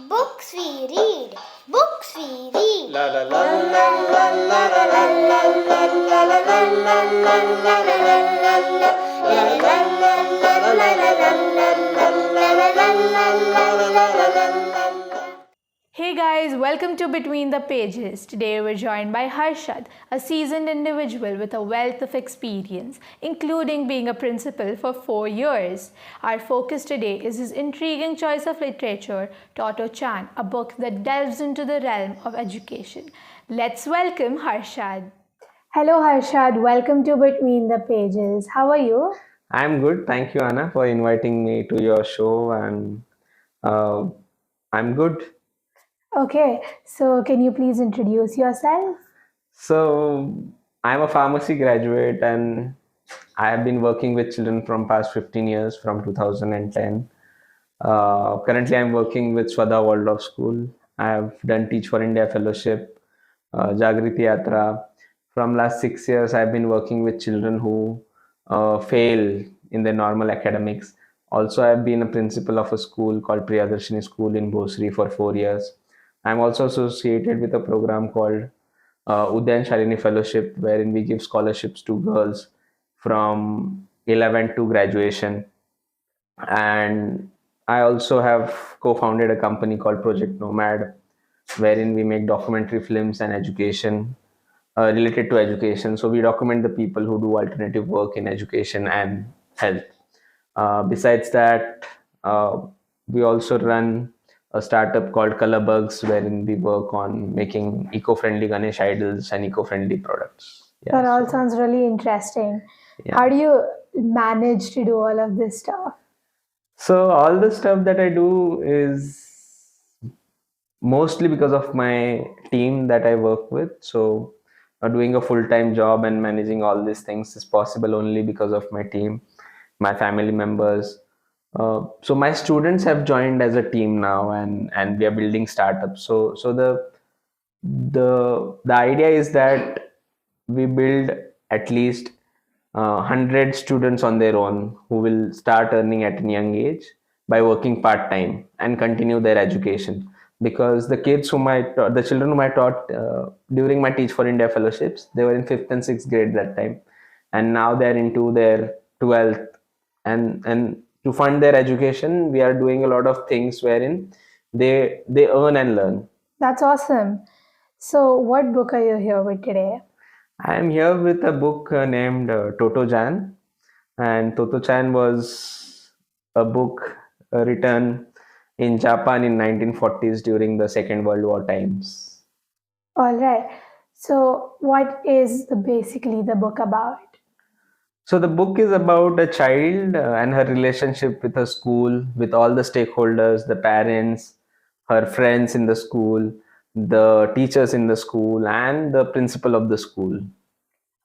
Books we read. Books we read. La la la la la la la la la la la Hey guys, welcome to Between the Pages. Today we're joined by Harshad, a seasoned individual with a wealth of experience, including being a principal for 4 years. Our focus today is his intriguing choice of literature, Totto-chan, a book that delves into the realm of education. Let's welcome Harshad. Hello Harshad, welcome to Between the Pages. How are you? I'm good. Thank you, Anna, for inviting me to your show, and uh, I'm good. Okay, so can you please introduce yourself? So, I'm a pharmacy graduate, and I have been working with children from past 15 years, from 2010. Currently, I'm working with Swada World of School. I have done Teach for India Fellowship, Jagriti Yatra. From last 6 years, I've been working with children who fail in their normal academics. Also, I've been a principal of a school called Priyadarshini School in Bosri for 4 years. I'm also associated with a program called Udayan Shalini Fellowship, wherein we give scholarships to girls from 11 to graduation. And I also have co-founded a company called Project Nomad, wherein we make documentary films and education related to education. So we document the people who do alternative work in education and health. Besides that, we also run a startup called Color Bugs, wherein we work on making eco-friendly Ganesh idols and eco-friendly products. That Yeah, all so sounds really interesting. yeah. How do you manage to do all of this stuff? So all the stuff that I do is mostly because of my team that I work with. So, doing a full time job and managing all these things is possible only because of my team, my family members. So my students have joined as a team now, and we are building startups. So the idea is that we build at least 100 students on their own who will start earning at a young age by working part time and continue their education, because the children whom I taught during my Teach for India fellowships, they were in 5th and 6th grade that time, and now they're into their 12th, and to fund their education we are doing a lot of things wherein they earn and learn. That's awesome. So, what book are you here with today? I am here with a book named Totto-chan, and Totto-chan was a book written in Japan in 1940s during the Second World War times. All right. So, what is basically the book about? So the book is about a child and her relationship with her school, with all the stakeholders, the parents, her friends in the school, the teachers in the school, and the principal of the school.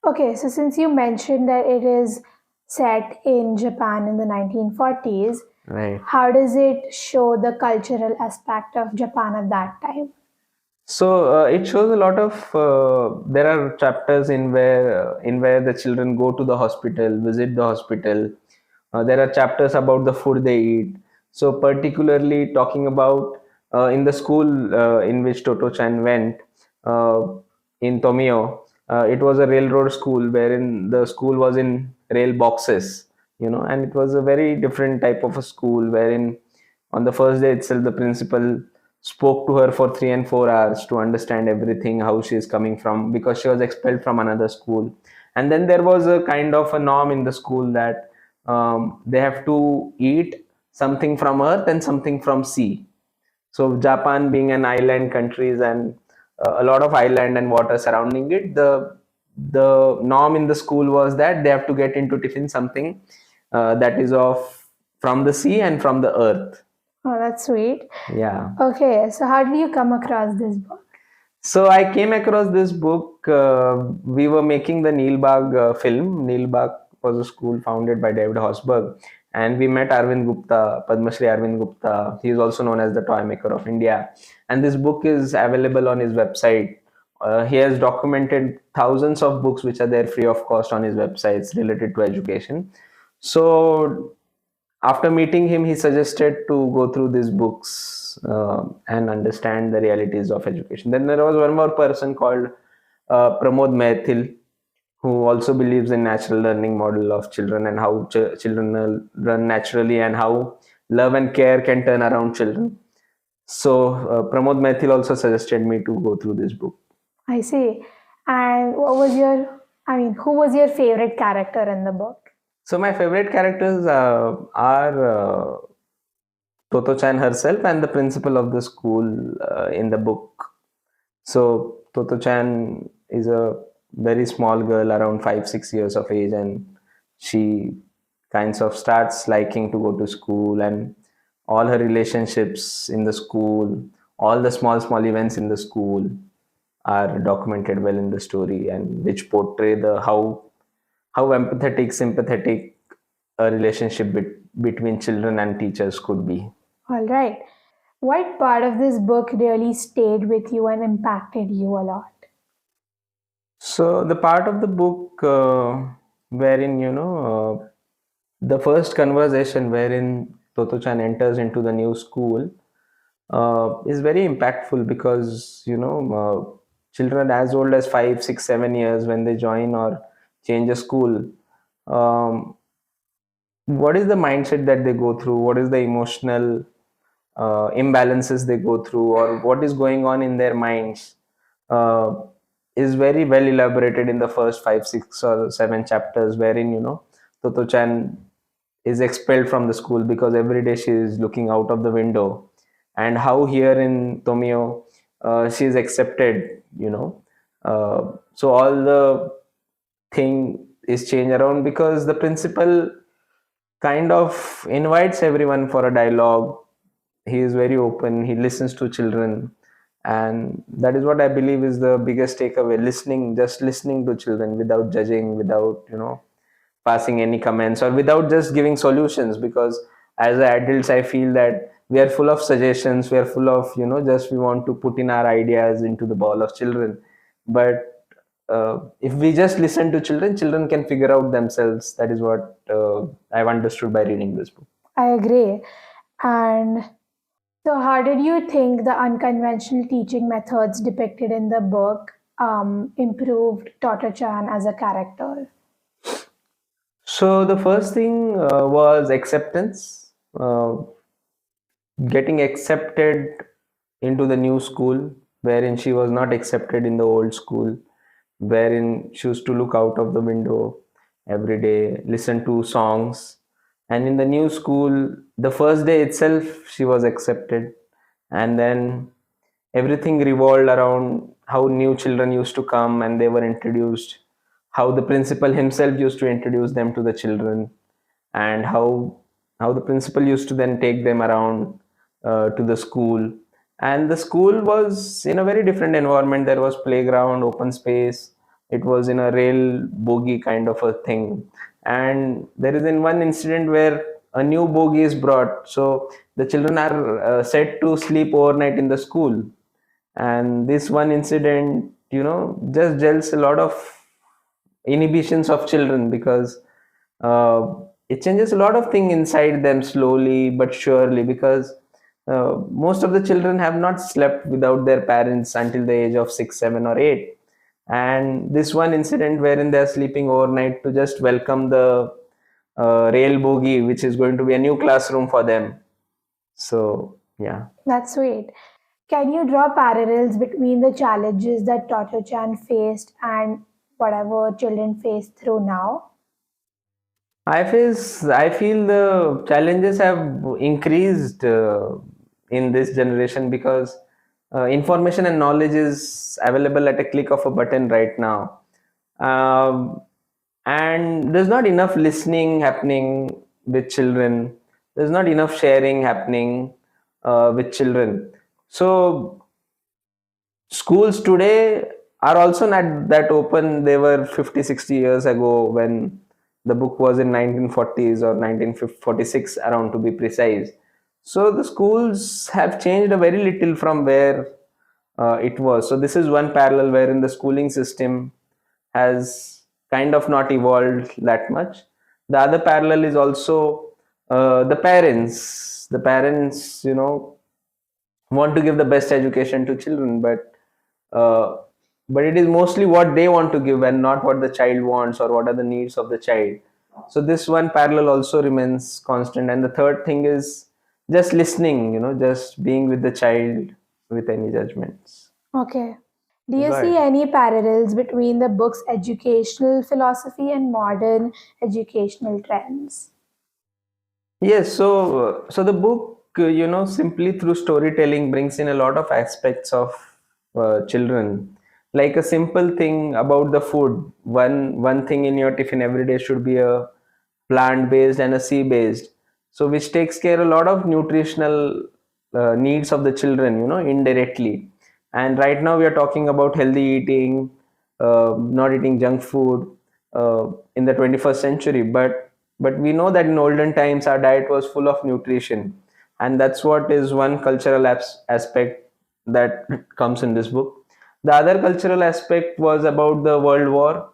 Okay, so since you mentioned that it is set in Japan in the 1940s, Right. how does it show the cultural aspect of Japan at that time? So it shows a lot of. There are chapters in where the children go to the hospital, visit the hospital. There are chapters about the food they eat. So particularly talking about in the school in which Toto-chan went uh, in Tomio, it was a railroad school wherein the school was in rail boxes, and it was a very different type of a school wherein on the first day itself the principal spoke to her for 3 and 4 hours to understand everything, how she is coming from, because she was expelled from another school. And then there was a kind of a norm in the school that they have to eat something from earth and something from sea. So Japan being an island countries, and a lot of island and water surrounding it, the norm in the school was that they have to get into tiffin something that is of from the sea and from the earth. Oh, that's sweet. Yeah. Okay, so how did you come across this book? So I came across this book. We were making the Neelbagh film. Neelbagh was a school founded by David Hosberg, and we met Arvind Gupta, Padma Shri Arvind Gupta. He is also known as the toy maker of India, and this book is available on his website. He has documented thousands of books which are there free of cost on his websites related to education. So after meeting him, he suggested to go through these books and understand the realities of education. Then there was one more person called Pramod Mehtil, who also believes in natural learning model of children and how children learn naturally and how love and care can turn around children. So Pramod Mehtil also suggested me to go through this book. I see. And who was your favorite character in the book? So my favorite characters are Totto-chan herself and the principal of the school in the book. So Totto-chan is a very small girl, around 5-6 years of age, and she kinds of starts liking to go to school, and all her relationships in the school, all the small events in the school are documented well in the story, and which portray the how empathetic, sympathetic a relationship between children and teachers could be. All right. What part of this book really stayed with you and impacted you a lot? So the part of the book wherein the first conversation wherein Toto-chan enters into the new school is very impactful, because children as old as 5, 6, 7 years, when they join or change a school, um, what is the mindset that they go through, what is the emotional imbalances they go through, or what is going on in their minds, uh, is very well elaborated in the first 5, 6 or 7 chapters, wherein Toto-chan is expelled from the school because every day she is looking out of the window, and how here in Tomio she is accepted. So all the thing is changed around because the principal kind of invites everyone for a dialogue. He is very open, he listens to children, and that is what I believe is the biggest takeaway: listening, just listening to children without judging, without passing any comments, or without just giving solutions, because as adults I feel that we are full of suggestions, we are full of just we want to put in our ideas into the ball of children. But if we just listen to children, children can figure out themselves. That is what I've understood by reading this book. I agree. And so, how did you think the unconventional teaching methods depicted in the book improved Totto-chan as a character? So the first thing was acceptance. Getting accepted into the new school, wherein she was not accepted in the old school, wherein she used to look out of the window every day, listen to songs. And in the new school, the first day itself, she was accepted. And then everything revolved around how new children used to come and they were introduced, how the principal himself used to introduce them to the children, and how the principal used to then take them around to the school. And the school was in a very different environment. There was playground, open space. It was in a rail bogie kind of a thing. And there is in one incident where a new bogie is brought, so the children are set to sleep overnight in the school. And this one incident just gels a lot of inhibitions of children, because it changes a lot of things inside them slowly but surely, because most of the children have not slept without their parents until the age of 6, 7 or 8. And this one incident wherein they're sleeping overnight to just welcome the rail bogie, which is going to be a new classroom for them. So yeah. That's sweet. Can you draw parallels between the challenges that Totto-chan faced and whatever children face through now? I feel the challenges have increased in this generation, because information and knowledge is available at a click of a button right now. Um, and there's not enough listening happening with children. There's not enough sharing happening with children. So schools today are also not that open they were 50, 60 years ago, when the book was in 1940s or 1946 around, to be precise. So the schools have changed a very little from where it was. So this is one parallel wherein the schooling system has kind of not evolved that much. The other parallel is also the parents. The parents, want to give the best education to children, uh, but it is mostly what they want to give and not what the child wants or what are the needs of the child. So this one parallel also remains constant. And the third thing is just listening, just being with the child with any judgments. Okay. Do you Go see ahead. any parallels between the book's educational philosophy and modern educational trends? Yes, so the book, simply through storytelling brings in a lot of aspects of children. Like a simple thing about the food. One thing in your tiffin every day should be a plant-based and a sea-based. So which takes care a lot of nutritional needs of the children, indirectly. And right now we are talking about healthy eating, not eating junk food in the 21st century, but we know that in olden times our diet was full of nutrition, and that's what is one cultural aspect that comes in this book. The other cultural aspect was about the world war,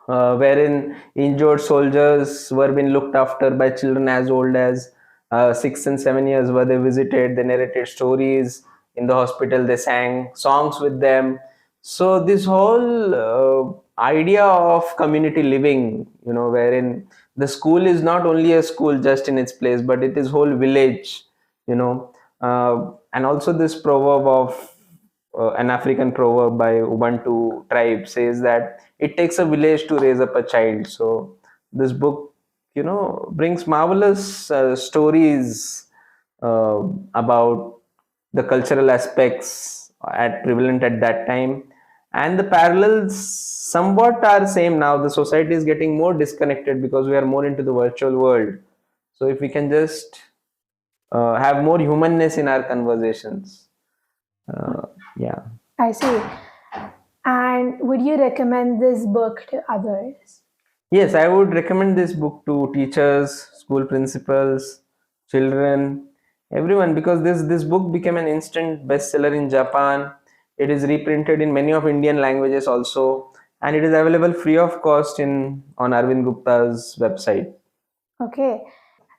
wherein injured soldiers were being looked after by children as old as 6 and 7 years, where they visited, they narrated stories in the hospital, they sang songs with them. So this whole idea of community living, wherein the school is not only a school just in its place, but it is whole village, and also this proverb of an African proverb by Ubuntu tribe says that it takes a village to raise up a child. So this book, brings marvelous stories uh, about the cultural aspects at prevalent at that time, and the parallels somewhat are same now. The society is getting more disconnected because we are more into the virtual world. So if we can just have more humanness in our conversations, yeah. I see. And would you recommend this book to others? Yes, I would recommend this book to teachers, school principals, children, everyone, because this book became an instant bestseller in Japan. It is reprinted in many of Indian languages also, and it is available free of cost in on Arvind Gupta's website. Okay.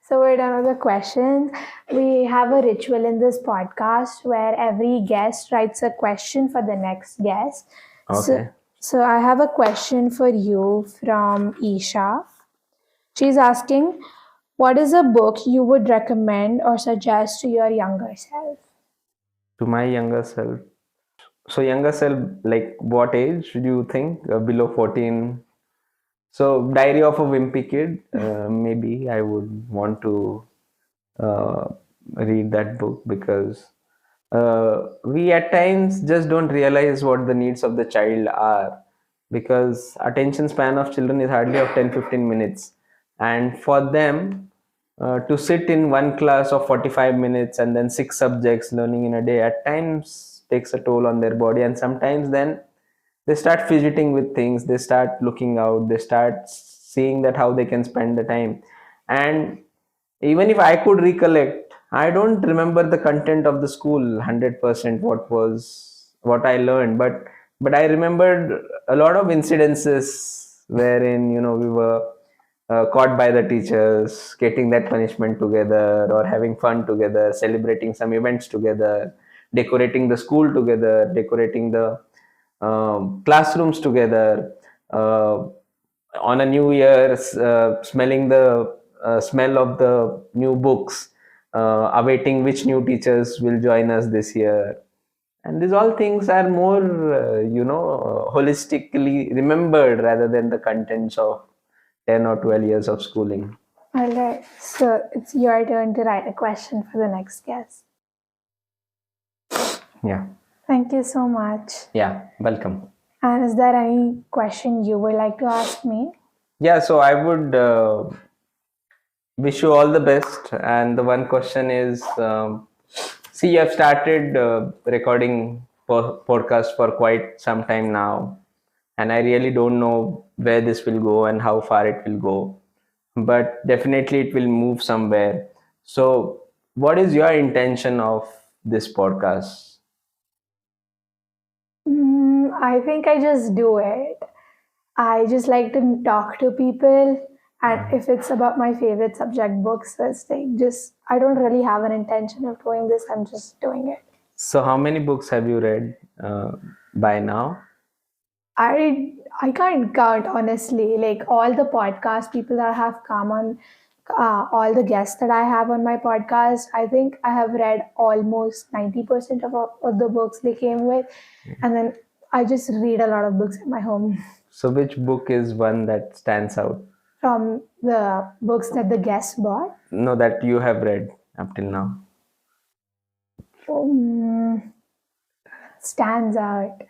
So we're done with the questions. We have a ritual in this podcast where every guest writes a question for the next guest. So, Okay. so I have a question for you from Isha. She's asking, what is a book you would recommend or suggest to your younger self? To my younger self. So younger self, like what age do you think? Below 14. So Diary of a Wimpy Kid. Maybe I would want to uh, read that book because we at times just don't realize what the needs of the child are, because attention span of children is hardly of 10-15 minutes, and for them to sit in one class of 45 minutes and then 6 subjects learning in a day at times takes a toll on their body. And sometimes then they start fidgeting with things, they start looking out, they start seeing that how they can spend the time. And even if I could recollect, I don't remember the content of the school 100% what I learned, but I remembered a lot of incidences wherein we were caught by the teachers, getting that punishment together, or having fun together, celebrating some events together, decorating the school together, decorating the classrooms together, on a new year, smelling the smell of the new books, awaiting which new teachers will join us this year. And these all things are more holistically remembered rather than the contents of 10 or 12 years of schooling. All right. So it's your turn to write a question for the next guest. Yeah. Thank you so much. Yeah, welcome. And is there any question you would like to ask me? Yeah, so I would wish you all the best. And the one question is, see, you have started recording podcast for quite some time now, and I really don't know where this will go and how far it will go, but definitely it will move somewhere. So, what is your intention of this podcast? I think I just do it. I just like to talk to people And if it's about my favorite subject, books, it's like just I don't really have an intention of doing this. I'm just doing it. So, how many books have you read by now? I can't count honestly. Like all the podcast people that have come on, all the guests that I have on my podcast, I think I have read almost 90% of the books they came with, and then I just read a lot of books at my home. So, which book is one that stands out? From the books that the guests bought. No, that you have read up till now. Stands out.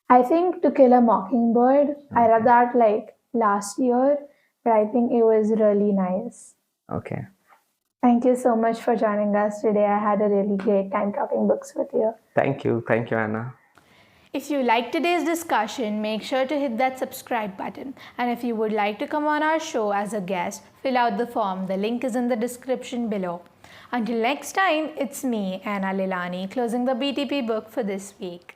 I think To Kill a Mockingbird. I read that like last year, but I think it was really nice. Okay. Thank you so much for joining us today. I had a really great time talking books with you. Thank you. Thank you, Anna. If you liked today's discussion, make sure to hit that subscribe button. And if you would like to come on our show as a guest, fill out the form. The link is in the description below. Until next time, it's me, Anna Lilani, closing the BTP book for this week.